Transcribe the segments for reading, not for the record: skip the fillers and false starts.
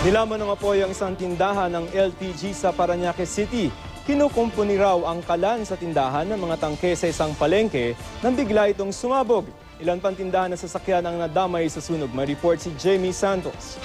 Nilaman ng apoy ang isang tindahan ng LPG sa Parañaque City. Kinukumpuni raw ang kalan sa tindahan ng mga tangke sa isang palengke nang bigla itong sumabog. Ilan pang tindahan na sasakyan ang nadamay sa sunog. May report si Jamie Santos.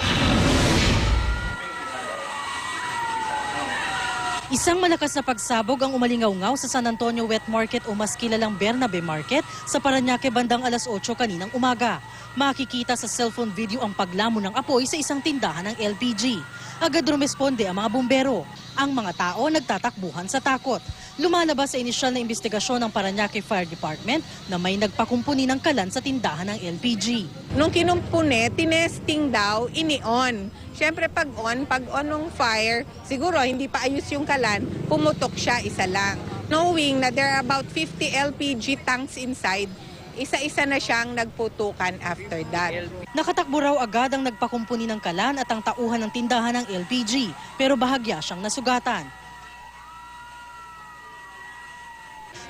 Isang malakas na pagsabog ang umalingaw-ngaw sa San Antonio Wet Market o mas kilalang Bernabe Market sa Parañaque bandang alas 8 kaninang umaga. Makikita sa cellphone video ang paglamon ng apoy sa isang tindahan ng LPG. Agad rumesponde ang mga bumbero. Ang mga tao nagtatakbuhan sa takot. Lumalabas sa inisyal na investigasyon ng Parañaque Fire Department na may nagpakumpuni ng kalan sa tindahan ng LPG. Nung kinumpune, tinesting daw, ini-on. Siyempre pag on ng fire, siguro hindi pa ayos yung kalan, pumutok siya isa lang. Knowing na there are about 50 LPG tanks inside, isa-isa na siyang nagputukan after that. Nakatakbo raw agad ang nagpakumpuni ng kalan at ang tauhan ng tindahan ng LPG, pero bahagya siyang nasugatan.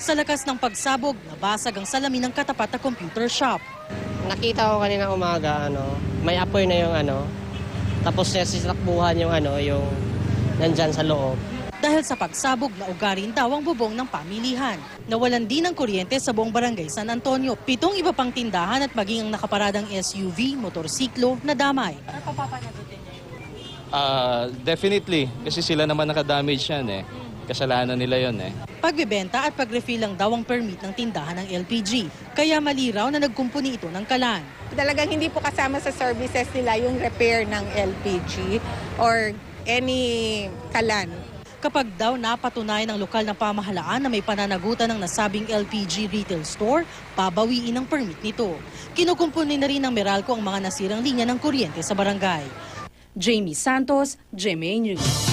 Sa lakas ng pagsabog, nabasag ang salamin ng katapat na computer shop. Nakita ko kanina umaga, may apoy na yung tapos sitakbuhan yung yung nandyan sa loob. Dahil sa pagsabog, naugarin daw ang bubong ng pamilihan. Nawalan din ng kuryente sa buong barangay San Antonio. 7 iba pang tindahan at maging ang nakaparadang SUV, motorsiklo, nadamay. Ano papapanagutin niya yun? Definitely, kasi sila naman nakadamage yan Kasalanan nila yon Pagbebenta at pag-refill lang daw ang permit ng tindahan ng LPG. Kaya mali raw na nagkumpuni ito ng kalan. Talagang hindi po kasama sa services nila yung repair ng LPG or any kalan. Kapag daw napatunayan ng lokal na pamahalaan na may pananagutan ng nasabing LPG retail store, pabawiin ang permit nito. Kinukumpuni na rin ng Meralco ang mga nasirang linya ng kuryente sa barangay. Jamie Santos, GMA News.